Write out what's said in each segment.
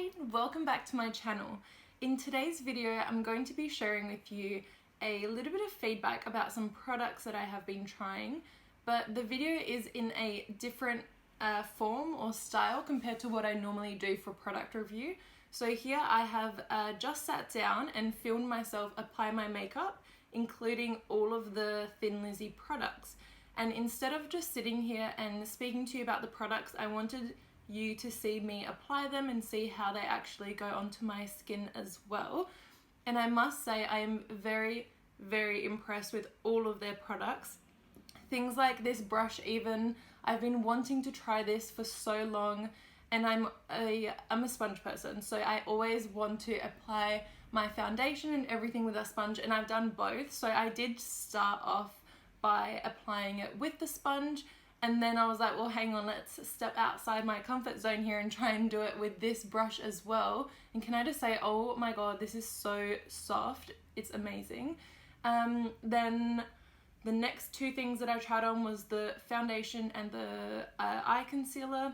Hi, welcome back to my channel. In today's video, I'm going to be sharing with you a little bit of feedback about some products that I have been trying, but the video is in a different form or style compared to what I normally do for product review. So here I have just sat down and filmed myself apply my makeup, including all of the Thin Lizzy products. And instead of just sitting here and speaking to you about the products, I wanted you to see me apply them and see how they actually go onto my skin as well. And I must say I am very, very impressed with all of their products. Things like this brush even, I've been wanting to try this for so long, and I'm a sponge person, so I always want to apply my foundation and everything with a sponge, and I've done both. So I did start off by applying it with the sponge, and then I was like, well, hang on, let's step outside my comfort zone here and try and do it with this brush as well. And can I just say, oh my god, this is so soft. It's amazing. Then the next two things that I tried on was the foundation and the eye concealer.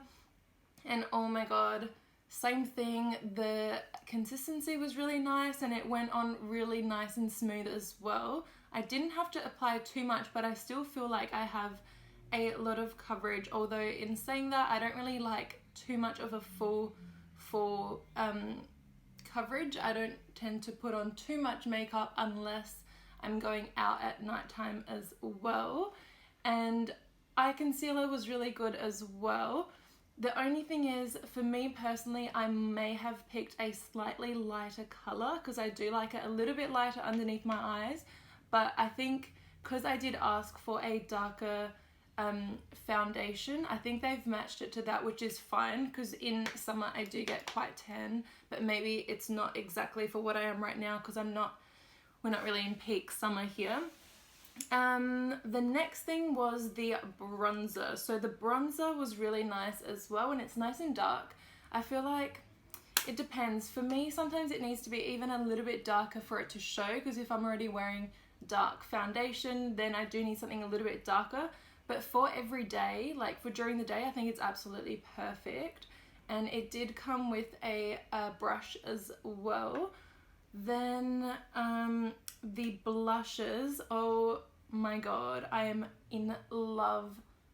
And oh my god, same thing. The consistency was really nice and it went on really nice and smooth as well. I didn't have to apply too much, but I still feel like I have a lot of coverage, although in saying that, I don't really like too much of a full coverage. I don't tend to put on too much makeup unless I'm going out at nighttime as well. And eye concealer was really good as well. The only thing is, for me personally, I may have picked a slightly lighter colour because I do like it a little bit lighter underneath my eyes, but I think because I did ask for a darker foundation, I think they've matched it to that, which is fine because in summer I do get quite tan, but maybe it's not exactly for what I am right now because we're not really in peak summer here. The next thing was the bronzer. So the bronzer was really nice as well, and it's nice and dark. I feel like it depends. For me, sometimes it needs to be even a little bit darker for it to show, because if I'm already wearing dark foundation, then I do need something a little bit darker. But for every day, like for during the day, I think it's absolutely perfect. And it did come with a brush as well. Then the blushes, oh my god, I am in love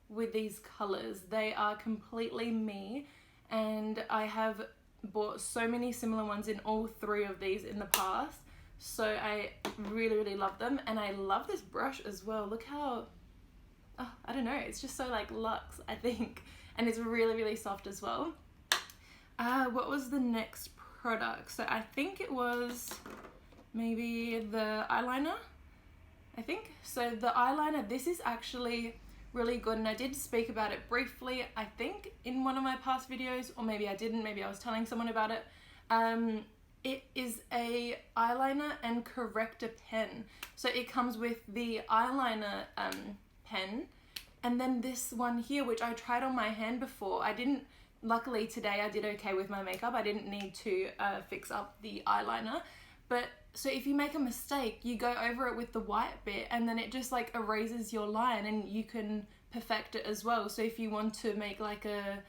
with these colors. They are completely me, and I have bought so many similar ones in all three of these in the past. So I really, really love them, and I love this brush as well. Look how, oh, I don't know, it's just so like luxe, I think, and it's really, really soft as well. What was the next product? So I think it was maybe the eyeliner, I think. So the eyeliner, this is actually really good, and I did speak about it briefly, I think, in one of my past videos, or maybe I didn't, maybe I was telling someone about it. It is a eyeliner and corrector pen. So it comes with the eyeliner pen, and then this one here, which I tried on my hand before. Luckily today I did okay with my makeup. I didn't need to fix up the eyeliner. But so if you make a mistake, you go over it with the white bit, and then it just like erases your line, and you can perfect it as well. So if you want to make like a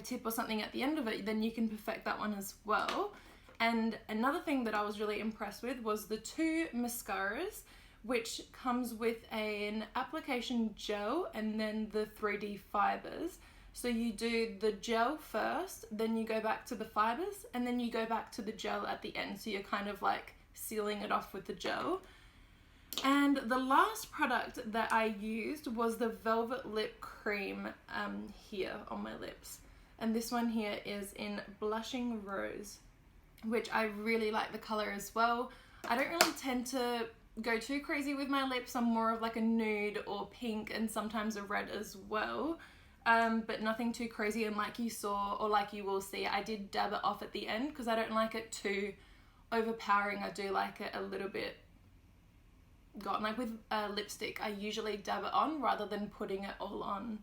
tip or something at the end of it, then you can perfect that one as well. And another thing that I was really impressed with was the two mascaras, which comes with an application gel and then the 3D fibers. So you do the gel first, then you go back to the fibers, and then you go back to the gel at the end. So you're kind of like sealing it off with the gel. And the last product that I used was the Velvet Lip Cream here on my lips. And this one here is in Blushing Rose, which I really like the color as well. I don't really tend to go too crazy with my lips. I'm more of like a nude or pink, and sometimes a red as well. But nothing too crazy, and like you saw, or like you will see, I did dab it off at the end because I don't like it too overpowering. I do like it a little bit gone. Like with lipstick, I usually dab it on rather than putting it all on.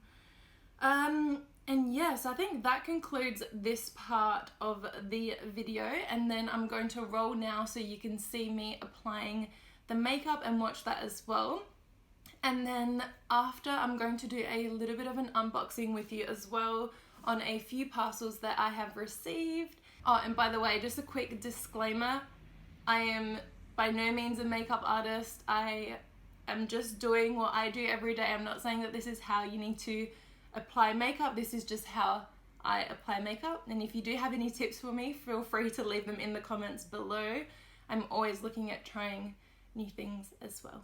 And yes, I think that concludes this part of the video, and then I'm going to roll now so you can see me applying the makeup and watch that as well. And then after, I'm going to do a little bit of an unboxing with you as well on a few parcels that I have received. Oh, and by the way, just a quick disclaimer, I am by no means a makeup artist. I am just doing what I do every day. I'm not saying that this is how you need to apply makeup. This is just how I apply makeup. And if you do have any tips for me, feel free to leave them in the comments below. I'm always looking at trying new things as well.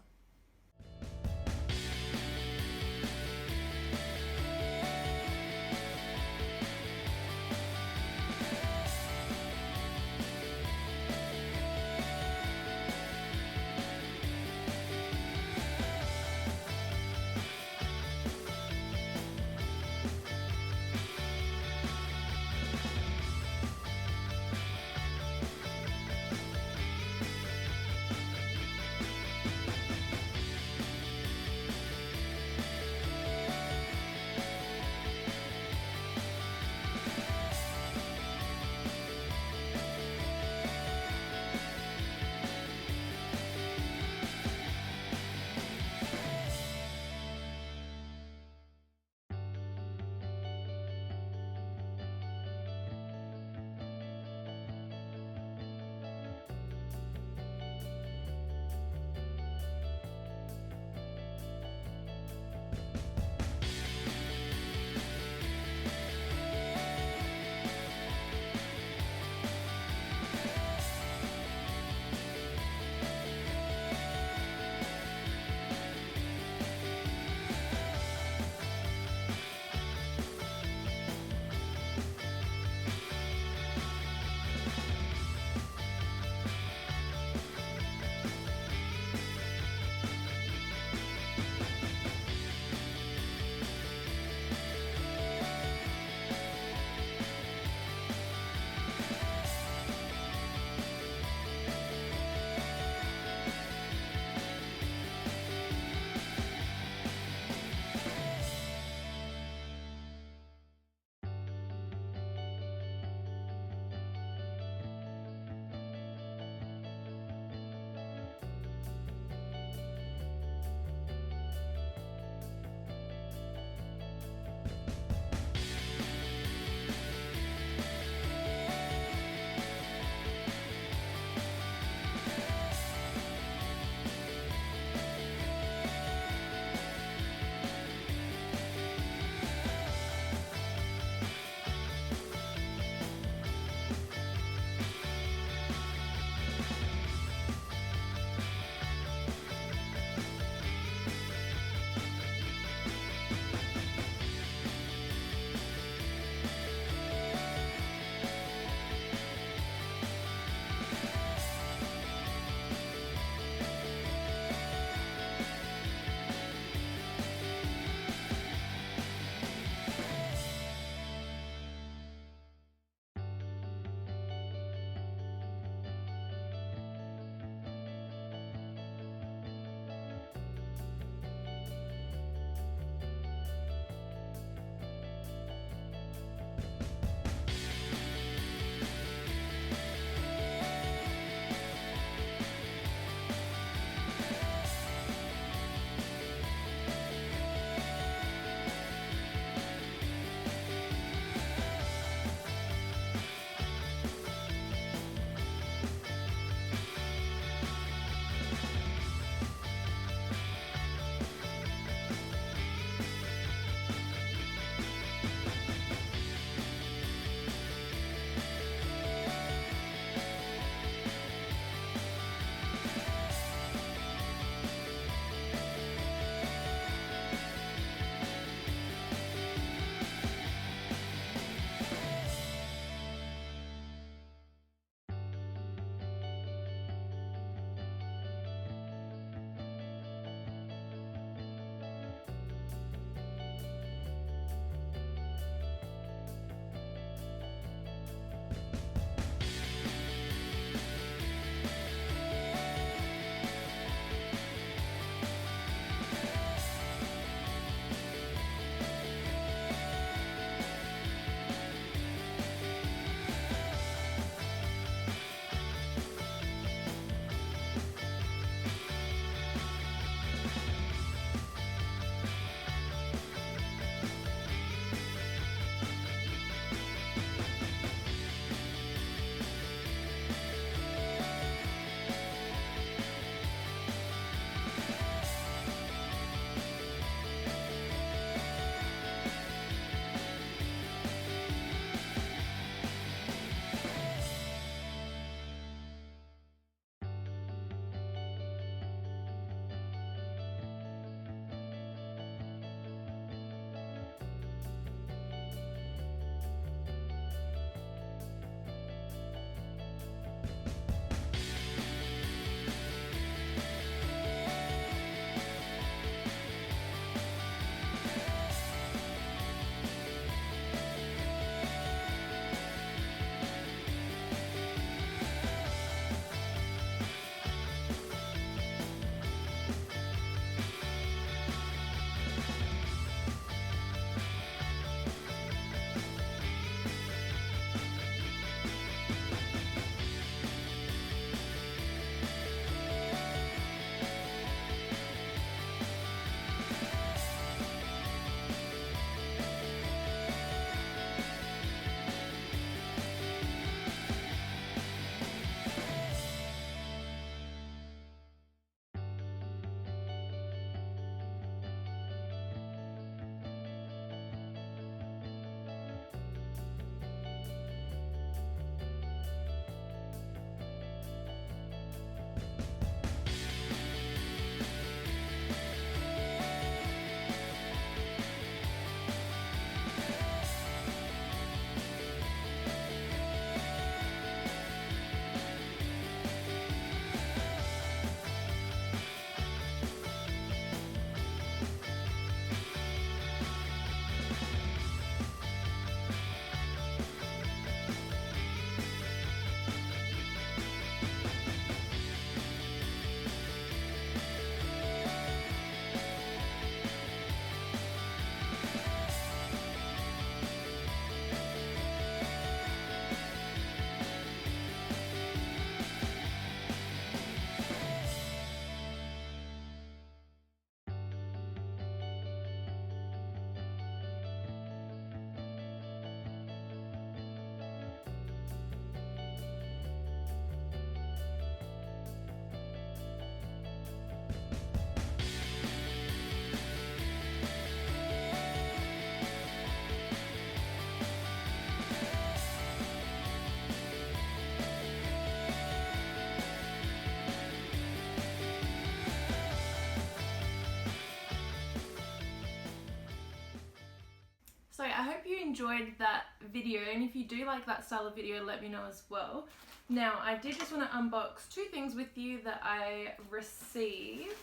enjoyed that video, and if you do like that style of video, let me know as well. Now, I did just want to unbox two things with you that I received.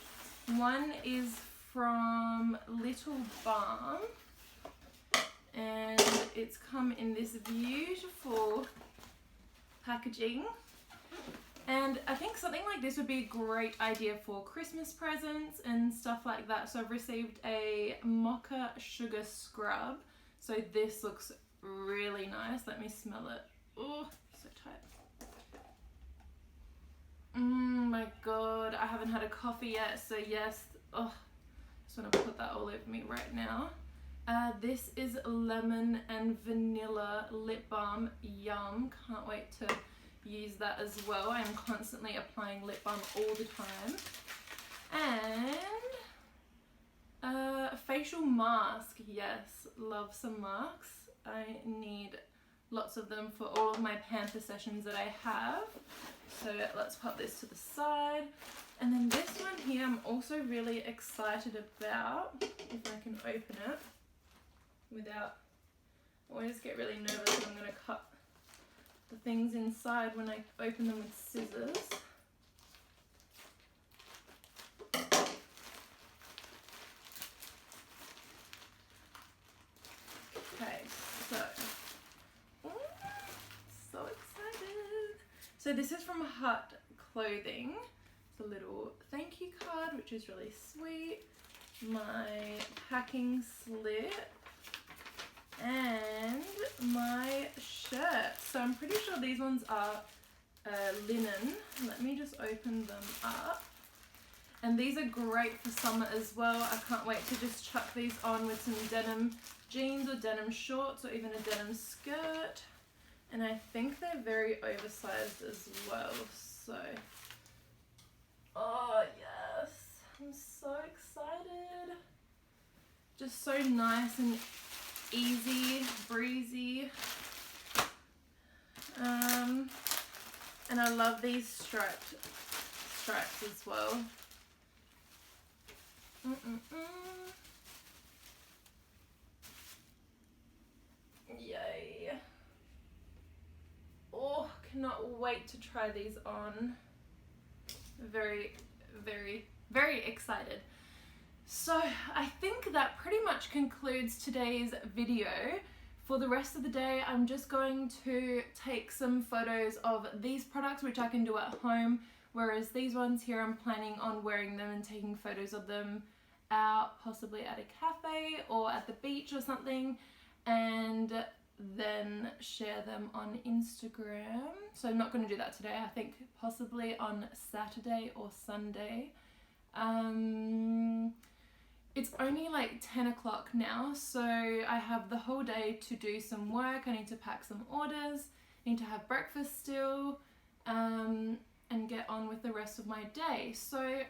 One is from Little Balm, and it's come in this beautiful packaging. And I think something like this would be a great idea for Christmas presents and stuff like that. So I've received a mocha sugar scrub. So this looks really nice. Let me smell it. Oh, so tight. My God, I haven't had a coffee yet. So yes, oh, just want to put that all over me right now. This is lemon and vanilla lip balm. Yum, can't wait to use that as well. I'm constantly applying lip balm all the time. And a facial mask. Yes, love some masks. I need lots of them for all of my pamper sessions that I have. So let's pop this to the side. And then this one here I'm also really excited about, if I can open it without, I always get really nervous when I'm going to cut the things inside when I open them with scissors. Okay, so excited. So this is from Hut Clothing. It's a little thank you card, which is really sweet. My packing slip. And my shirt. So I'm pretty sure these ones are linen. Let me just open them up. And these are great for summer as well. I can't wait to just chuck these on with some denim jeans or denim shorts or even a denim skirt. And I think they're very oversized as well. So, oh yes, I'm so excited. Just so nice and easy, breezy, and I love these stripes as well. Yay! Oh, cannot wait to try these on. Very, very, very excited. So I think that pretty much concludes today's video. For the rest of the day, I'm just going to take some photos of these products, which I can do at home, whereas these ones here, I'm planning on wearing them and taking photos of them out, possibly at a cafe or at the beach or something, and then share them on Instagram. So I'm not going to do that today. I think possibly on Saturday or Sunday. It's only like 10 o'clock now, so I have the whole day to do some work. I need to pack some orders, need to have breakfast still, and get on with the rest of my day. So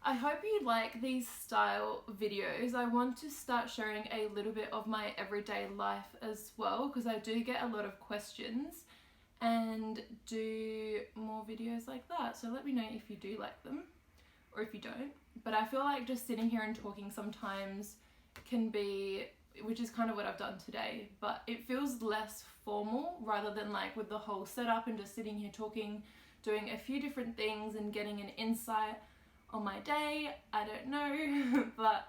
I hope you like these style videos. I want to start sharing a little bit of my everyday life as well, because I do get a lot of questions, and do more videos like that. So let me know if you do like them or if you don't. But I feel like just sitting here and talking sometimes can be, which is kind of what I've done today, but it feels less formal rather than like with the whole setup and just sitting here talking, doing a few different things and getting an insight on my day. I don't know, but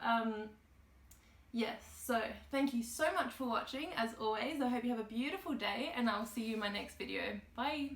yes, so thank you so much for watching as always. I hope you have a beautiful day, and I'll see you in my next video. Bye.